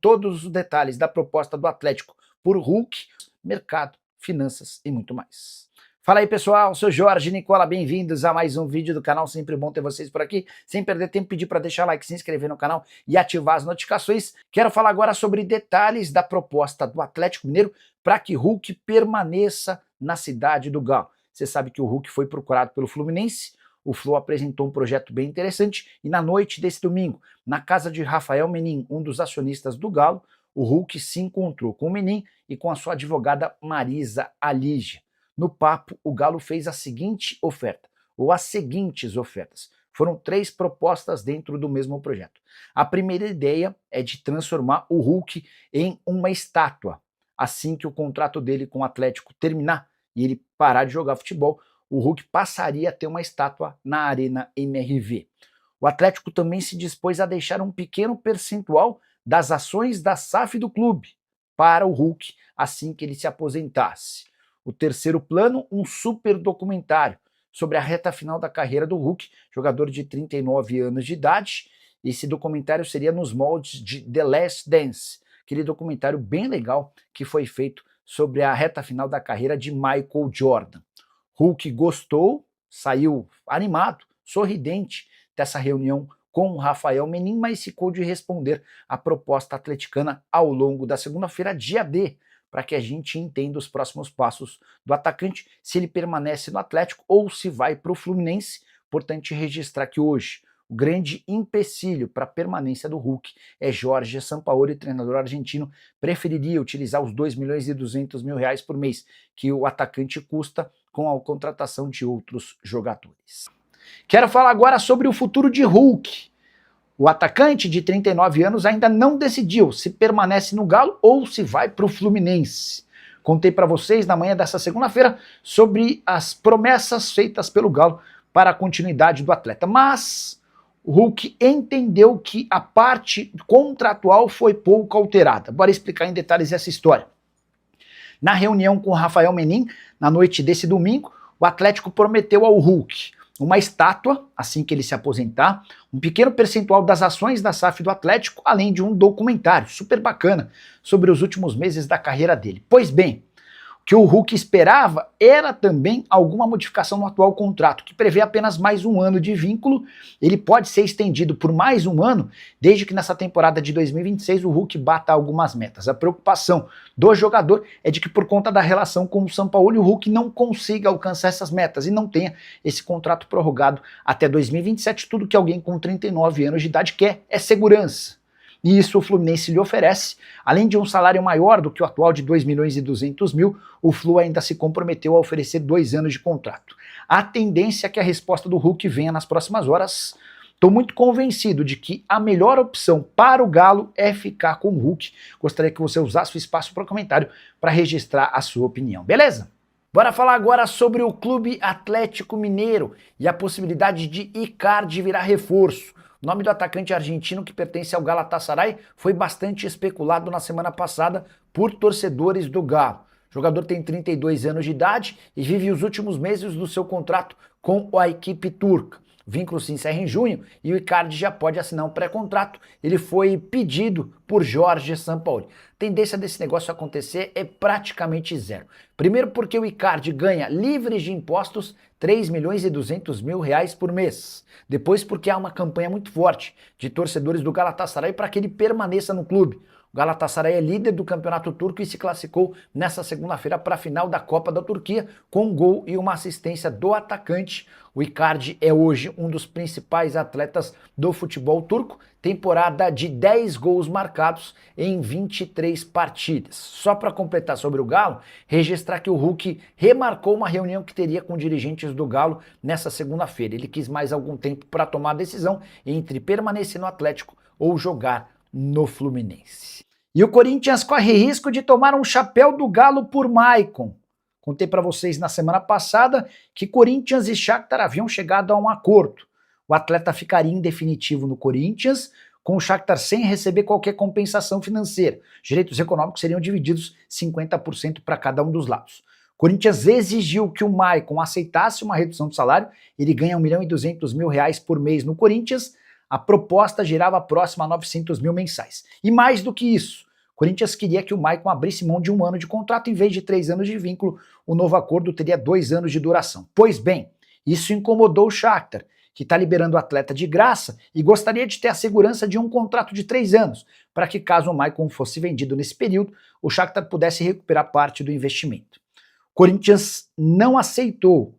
todos os detalhes da proposta do Atlético por Hulk, mercado, finanças e muito mais. Fala aí pessoal, sou Jorge Nicola, bem-vindos a mais um vídeo do canal, sempre bom ter vocês por aqui. Sem perder tempo, pedir para deixar like, se inscrever no canal e ativar as notificações. Quero falar agora sobre detalhes da proposta do Atlético Mineiro para que Hulk permaneça na cidade do Galo. Você sabe que o Hulk foi procurado pelo Fluminense, o Flu apresentou um projeto bem interessante e na noite desse domingo, na casa de Rafael Menin, um dos acionistas do Galo, o Hulk se encontrou com o Menin e com a sua advogada Marisa Alígia. No papo, o Galo fez a seguinte oferta, ou as seguintes ofertas. Foram 3 propostas dentro do mesmo projeto. A primeira ideia é de transformar o Hulk em uma estátua. Assim que o contrato dele com o Atlético terminar e ele parar de jogar futebol, o Hulk passaria a ter uma estátua na Arena MRV. O Atlético também se dispôs a deixar um pequeno percentual das ações da SAF do clube para o Hulk assim que ele se aposentasse. O terceiro plano, um super documentário sobre a reta final da carreira do Hulk, jogador de 39 anos de idade. Esse documentário seria nos moldes de The Last Dance, aquele documentário bem legal que foi feito sobre a reta final da carreira de Michael Jordan. Hulk gostou, saiu animado, sorridente dessa reunião com o Rafael Menin, mas ficou de responder a proposta atleticana ao longo da segunda-feira, dia D, para que a gente entenda os próximos passos do atacante, se ele permanece no Atlético ou se vai para o Fluminense. Importante registrar que hoje o grande empecilho para a permanência do Hulk é Jorge Sampaoli, treinador argentino, preferiria utilizar os 2.200.000 reais por mês que o atacante custa com a contratação de outros jogadores. Quero falar agora sobre o futuro de Hulk. O atacante de 39 anos ainda não decidiu se permanece no Galo ou se vai para o Fluminense. Contei para vocês na manhã dessa segunda-feira sobre as promessas feitas pelo Galo para a continuidade do atleta, mas o Hulk entendeu que a parte contratual foi pouco alterada. Bora explicar em detalhes essa história. Na reunião com o Rafael Menin, na noite desse domingo, o Atlético prometeu ao Hulk uma estátua, assim que ele se aposentar, um pequeno percentual das ações da SAF do Atlético, além de um documentário super bacana sobre os últimos meses da carreira dele. Pois bem, o que o Hulk esperava era também alguma modificação no atual contrato, que prevê apenas mais um ano de vínculo. Ele pode ser estendido por mais um ano, desde que nessa temporada de 2026 o Hulk bata algumas metas. A preocupação do jogador é de que por conta da relação com o Sampaoli, o Hulk não consiga alcançar essas metas e não tenha esse contrato prorrogado até 2027. Tudo que alguém com 39 anos de idade quer é segurança. E isso o Fluminense lhe oferece. Além de um salário maior do que o atual de 2.200.000, o Flu ainda se comprometeu a oferecer 2 anos de contrato. A tendência é que a resposta do Hulk venha nas próximas horas. Estou muito convencido de que a melhor opção para o Galo é ficar com o Hulk. Gostaria que você usasse o espaço para comentário para registrar a sua opinião, beleza? Bora falar agora sobre o Clube Atlético Mineiro e a possibilidade de Icardi virar reforço. O nome do atacante argentino que pertence ao Galatasaray foi bastante especulado na semana passada por torcedores do Galo. O jogador tem 32 anos de idade e vive os últimos meses do seu contrato com a equipe turca. O vínculo se encerra em junho e o Icardi já pode assinar um pré-contrato. Ele foi pedido por Jorge Sampaoli. A tendência desse negócio acontecer é praticamente zero. Primeiro porque o Icardi ganha livres de impostos 3.200.000 reais por mês. Depois porque há uma campanha muito forte de torcedores do Galatasaray para que ele permaneça no clube. O Galatasaray é líder do campeonato turco e se classificou nessa segunda-feira para a final da Copa da Turquia com um gol e uma assistência do atacante. O Icardi é hoje um dos principais atletas do futebol turco, temporada de 10 gols marcados em 23 partidas. Só para completar sobre o Galo, registrar que o Hulk remarcou uma reunião que teria com dirigentes do Galo nessa segunda-feira. Ele quis mais algum tempo para tomar a decisão entre permanecer no Atlético ou jogar no Fluminense. E o Corinthians corre risco de tomar um chapéu do Galo por Maicon. Contei para vocês na semana passada que Corinthians e Shakhtar haviam chegado a um acordo. O atleta ficaria em definitivo no Corinthians, com o Shakhtar sem receber qualquer compensação financeira. Os direitos econômicos seriam divididos 50% para cada um dos lados. O Corinthians exigiu que o Maicon aceitasse uma redução de salário. Ele ganha 1.200.000 reais por mês no Corinthians, A proposta girava próxima a 900 mil mensais. E mais do que isso, o Corinthians queria que o Maicon abrisse mão de 1 ano de contrato em vez de 3 anos de vínculo. O novo acordo teria 2 anos de duração. Pois bem, isso incomodou o Shakhtar, que está liberando o atleta de graça e gostaria de ter a segurança de um contrato de 3 anos, para que caso o Maicon fosse vendido nesse período, o Shakhtar pudesse recuperar parte do investimento. O Corinthians não aceitou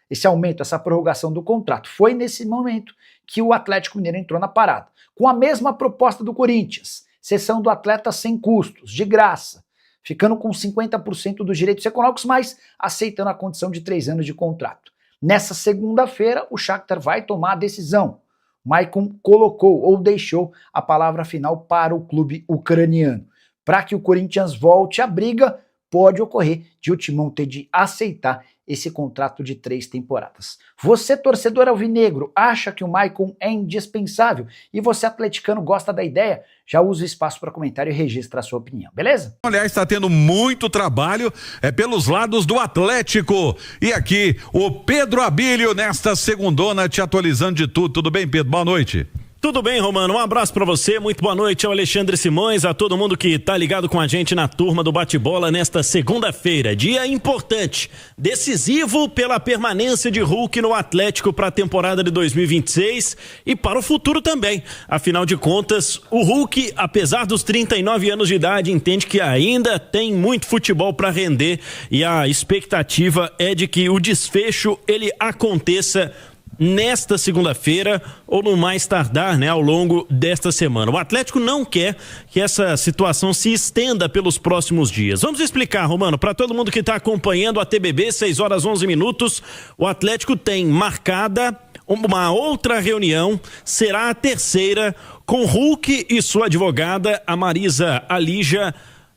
esse aumento, essa prorrogação do contrato. Foi nesse momento que o Atlético Mineiro entrou na parada, com a mesma proposta do Corinthians, cessão do atleta sem custos, de graça, ficando com 50% dos direitos econômicos, mas aceitando a condição de 3 anos de contrato. Nessa segunda-feira, o Shakhtar vai tomar a decisão. Maicon colocou ou deixou a palavra final para o clube ucraniano. Para que o Corinthians volte à briga, pode ocorrer de o Timão ter de aceitar esse contrato de 3 temporadas. Você, torcedor alvinegro, acha que o Maicon é indispensável e você, atleticano, gosta da ideia? Já usa o espaço para comentário e registra a sua opinião, beleza? Aliás, está tendo muito trabalho pelos lados do Atlético. E aqui, o Pedro Abílio, nesta segundona, te atualizando de tudo. Tudo bem, Pedro? Boa noite. Tudo bem, Romano? Um abraço pra você, muito boa noite ao Alexandre Simões, a todo mundo que tá ligado com a gente na turma do Bate-Bola nesta segunda-feira. Dia importante, decisivo pela permanência de Hulk no Atlético para a temporada de 2026 e para o futuro também. Afinal de contas, o Hulk, apesar dos 39 anos de idade, entende que ainda tem muito futebol para render e a expectativa é de que o desfecho ele aconteça nesta segunda-feira ou no mais tardar, ao longo desta semana. O Atlético não quer que essa situação se estenda pelos próximos dias. Vamos explicar, Romano, para todo mundo que está acompanhando a TBB, 6h11, o Atlético tem marcada uma outra reunião, será a terceira, com Hulk e sua advogada, a Marisa Alija,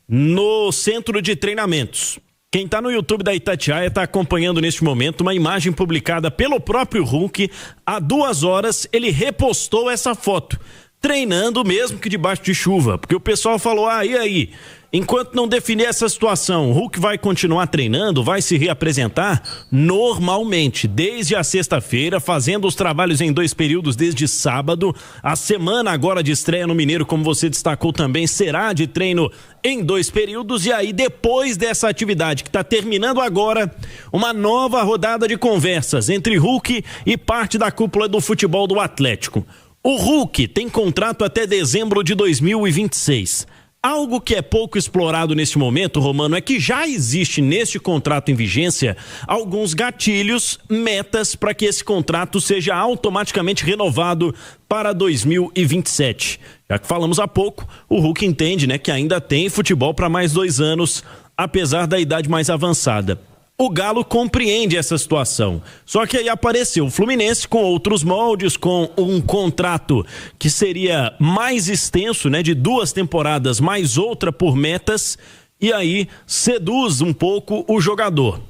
no centro de treinamentos. Quem está no YouTube da Itatiaia está acompanhando neste momento uma imagem publicada pelo próprio Hulk. Há 2 horas ele repostou essa foto, treinando mesmo que debaixo de chuva, porque o pessoal falou, e aí? Enquanto não definir essa situação, o Hulk vai continuar treinando, vai se reapresentar normalmente, desde a sexta-feira, fazendo os trabalhos em 2 períodos desde sábado. A semana agora de estreia no Mineiro, como você destacou também, será de treino em 2 períodos. E aí, depois dessa atividade que está terminando agora, uma nova rodada de conversas entre Hulk e parte da cúpula do futebol do Atlético. O Hulk tem contrato até dezembro de 2026. Algo que é pouco explorado neste momento, Romano, é que já existe neste contrato em vigência alguns gatilhos, metas para que esse contrato seja automaticamente renovado para 2027. Já que falamos há pouco, o Hulk entende, que ainda tem futebol para mais 2 anos, apesar da idade mais avançada. O Galo compreende essa situação, só que aí apareceu o Fluminense com outros moldes, com um contrato que seria mais extenso, de 2 temporadas, mais outra por metas, e aí seduz um pouco o jogador.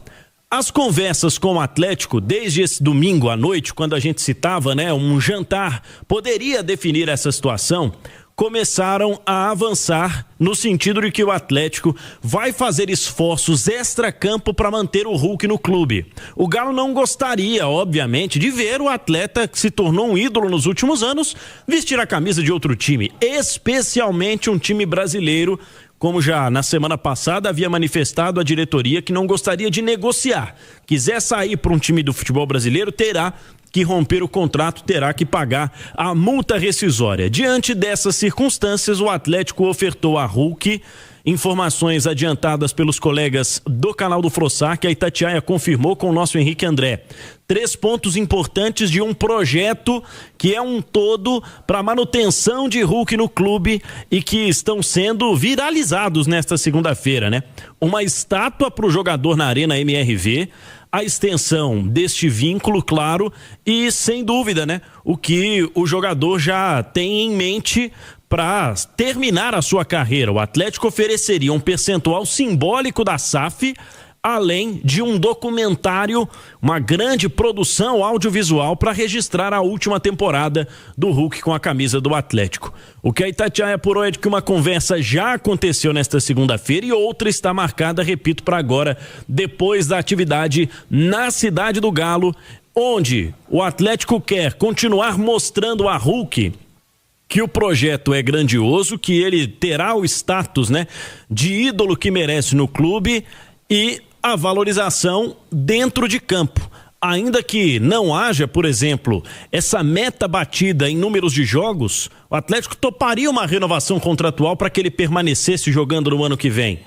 As conversas com o Atlético, desde esse domingo à noite, quando a gente citava, um jantar, poderia definir essa situação, começaram a avançar no sentido de que o Atlético vai fazer esforços extra-campo para manter o Hulk no clube. O Galo não gostaria, obviamente, de ver o atleta que se tornou um ídolo nos últimos anos vestir a camisa de outro time, especialmente um time brasileiro, como já na semana passada havia manifestado a diretoria que não gostaria de negociar. Quiser sair para um time do futebol brasileiro, terá que romper o contrato, terá que pagar a multa rescisória. Diante dessas circunstâncias, o Atlético ofertou a Hulk informações adiantadas pelos colegas do canal do Frossar, que a Itatiaia confirmou com o nosso Henrique André. 3 pontos importantes de um projeto que é um todo para manutenção de Hulk no clube e que estão sendo viralizados nesta segunda-feira, Uma estátua para o jogador na Arena MRV, a extensão deste vínculo, claro, e sem dúvida, o que o jogador já tem em mente para terminar a sua carreira. O Atlético ofereceria um percentual simbólico da SAF, além de um documentário, uma grande produção audiovisual para registrar a última temporada do Hulk com a camisa do Atlético. O que a Itatiaia apurou é de que uma conversa já aconteceu nesta segunda-feira e outra está marcada, repito, para agora, depois da atividade na Cidade do Galo, onde o Atlético quer continuar mostrando a Hulk que o projeto é grandioso, que ele terá o status, né, de ídolo que merece no clube e a valorização dentro de campo. Ainda que não haja, por exemplo, essa meta batida em números de jogos, o Atlético toparia uma renovação contratual para que ele permanecesse jogando no ano que vem.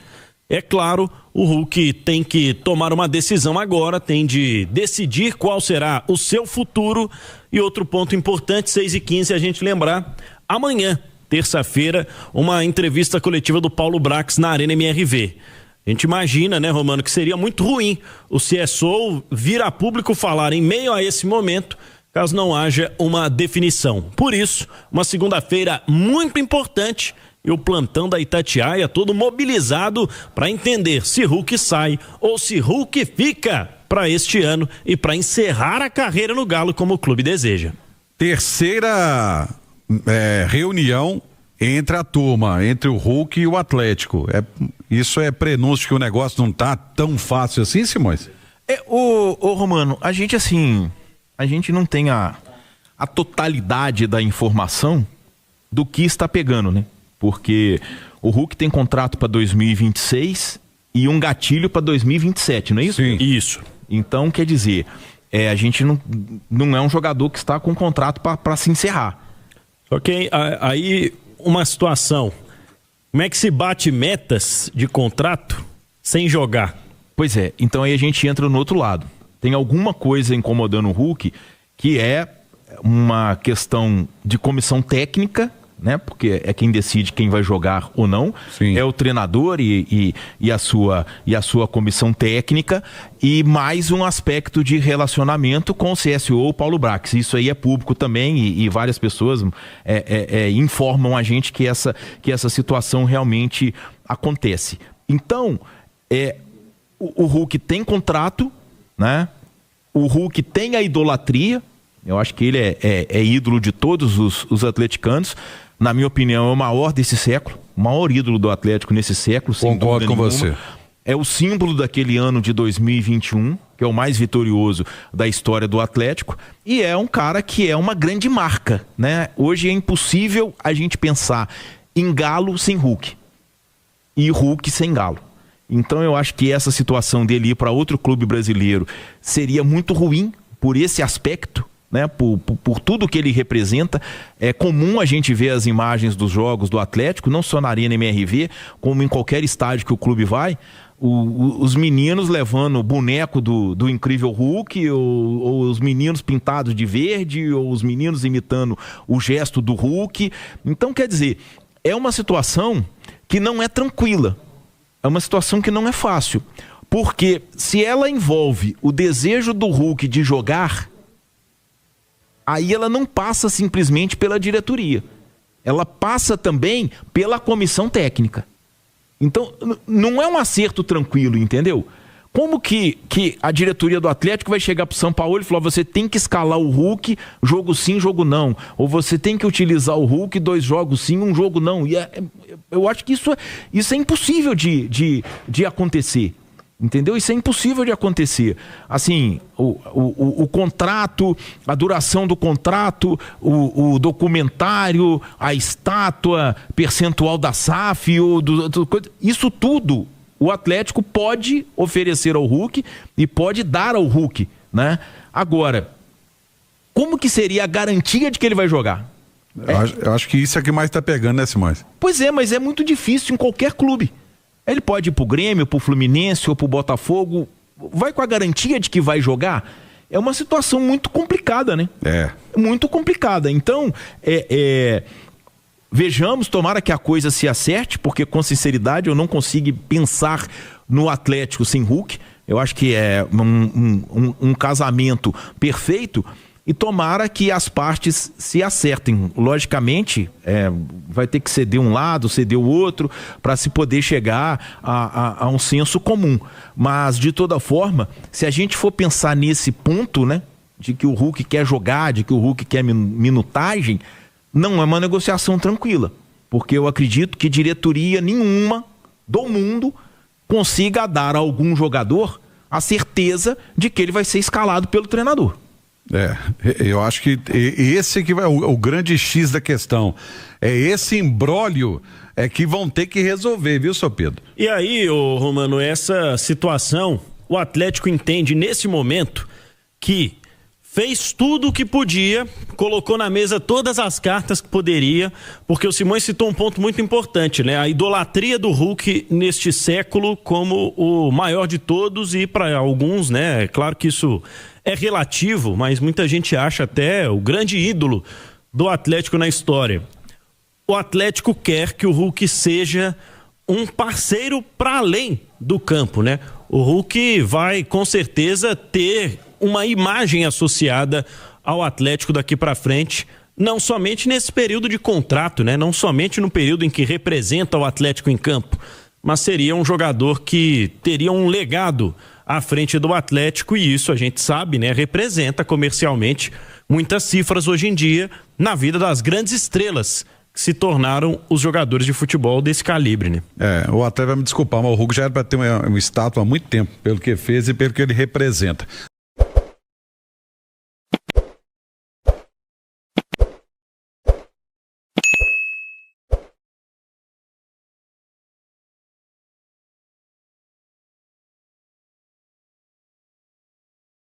É claro, o Hulk tem que tomar uma decisão agora, tem de decidir qual será o seu futuro. E outro ponto importante, 6h15, a gente lembrar, amanhã, terça-feira, uma entrevista coletiva do Paulo Brax na Arena MRV. A gente imagina, né, Romano, que seria muito ruim o CSO vir a público falar em meio a esse momento, caso não haja uma definição. Por isso, uma segunda-feira muito importante e o plantão da Itatiaia todo mobilizado para entender se Hulk sai ou se Hulk fica para este ano e para encerrar a carreira no Galo como o clube deseja. Terceira reunião entre a turma, entre o Hulk e o Atlético. Isso é prenúncio que o negócio não tá tão fácil assim, Simões? Romano, a gente não tem a totalidade da informação do que está pegando, né? Porque o Hulk tem contrato para 2026 e um gatilho para 2027, não é isso? Sim. Isso. Então, quer dizer, a gente não é um jogador que está com contrato para se encerrar. Ok, aí uma situação, como é que se bate metas de contrato sem jogar? Pois é, então aí a gente entra no outro lado. Tem alguma coisa incomodando o Hulk que é uma questão de comissão técnica, né? Porque é quem decide quem vai jogar ou não. Sim. É o treinador e a sua comissão técnica, e mais um aspecto de relacionamento com o CSO, o Paulo Brax. Isso aí é público também e várias pessoas informam a gente que essa situação realmente acontece. Então, o Hulk tem contrato, né? O Hulk tem a idolatria. Eu acho que ele é ídolo de todos os atleticanos. Na minha opinião, é o maior desse século, o maior ídolo do Atlético nesse século. Concordo com você. É o símbolo daquele ano de 2021, que é o mais vitorioso da história do Atlético, e é um cara que é uma grande marca, né? Hoje é impossível a gente pensar em Galo sem Hulk e Hulk sem Galo. Então eu acho que essa situação dele ir para outro clube brasileiro seria muito ruim por esse aspecto, né, por tudo que ele representa. É comum a gente ver as imagens dos jogos do Atlético, não só na Arena MRV, como em qualquer estádio que o clube vai, os meninos levando o boneco do incrível Hulk, ou os meninos pintados de verde, ou os meninos imitando o gesto do Hulk. Então, quer dizer, é uma situação que não é tranquila, é uma situação que não é fácil, porque se ela envolve o desejo do Hulk de jogar, aí ela não passa simplesmente pela diretoria. Ela passa também pela comissão técnica. Então, não é um acerto tranquilo, entendeu? Como que a diretoria do Atlético vai chegar pro São Paulo e falar: você tem que escalar o Hulk, jogo sim, jogo não. Ou você tem que utilizar o Hulk, 2 jogos sim, 1 jogo não. E eu acho que isso é impossível de acontecer. Entendeu? Isso é impossível de acontecer. Assim, o contrato, a duração do contrato, o documentário, a estátua, percentual da SAF, isso tudo o Atlético pode oferecer ao Hulk e pode dar ao Hulk, né? Agora, como que seria a garantia de que ele vai jogar? Eu acho que isso é que mais tá pegando, né, Simões? Pois é, mas é muito difícil em qualquer clube. Ele pode ir pro Grêmio, pro Fluminense ou pro Botafogo, vai com a garantia de que vai jogar? É uma situação muito complicada, né? Muito complicada. Então, vejamos, tomara que a coisa se acerte, porque com sinceridade eu não consigo pensar no Atlético sem Hulk. Eu acho que é um casamento perfeito. E tomara que as partes se acertem. Logicamente, vai ter que ceder um lado, ceder o outro, para se poder chegar a um senso comum. Mas, de toda forma, se a gente for pensar nesse ponto, né, de que o Hulk quer jogar, de que o Hulk quer minutagem, não é uma negociação tranquila. Porque eu acredito que diretoria nenhuma do mundo consiga dar a algum jogador a certeza de que ele vai ser escalado pelo treinador. Eu acho que esse que vai o grande X da questão. É esse imbróglio que vão ter que resolver, viu, seu Pedro? E aí, ô Romano, essa situação, o Atlético entende nesse momento que fez tudo o que podia, colocou na mesa todas as cartas que poderia, porque o Simões citou um ponto muito importante, né? A idolatria do Hulk neste século como o maior de todos e para alguns, né? É claro que isso é relativo, mas muita gente acha até o grande ídolo do Atlético na história. O Atlético quer que o Hulk seja um parceiro para além do campo, né? O Hulk vai com certeza ter uma imagem associada ao Atlético daqui para frente, não somente nesse período de contrato, né? Não somente no período em que representa o Atlético em campo, mas seria um jogador que teria um legado à frente do Atlético, e isso a gente sabe, né? Representa comercialmente muitas cifras hoje em dia na vida das grandes estrelas que se tornaram os jogadores de futebol desse calibre, né? O atleta vai me desculpar, mas o Hulk já era para ter uma estátua há muito tempo, pelo que fez e pelo que ele representa.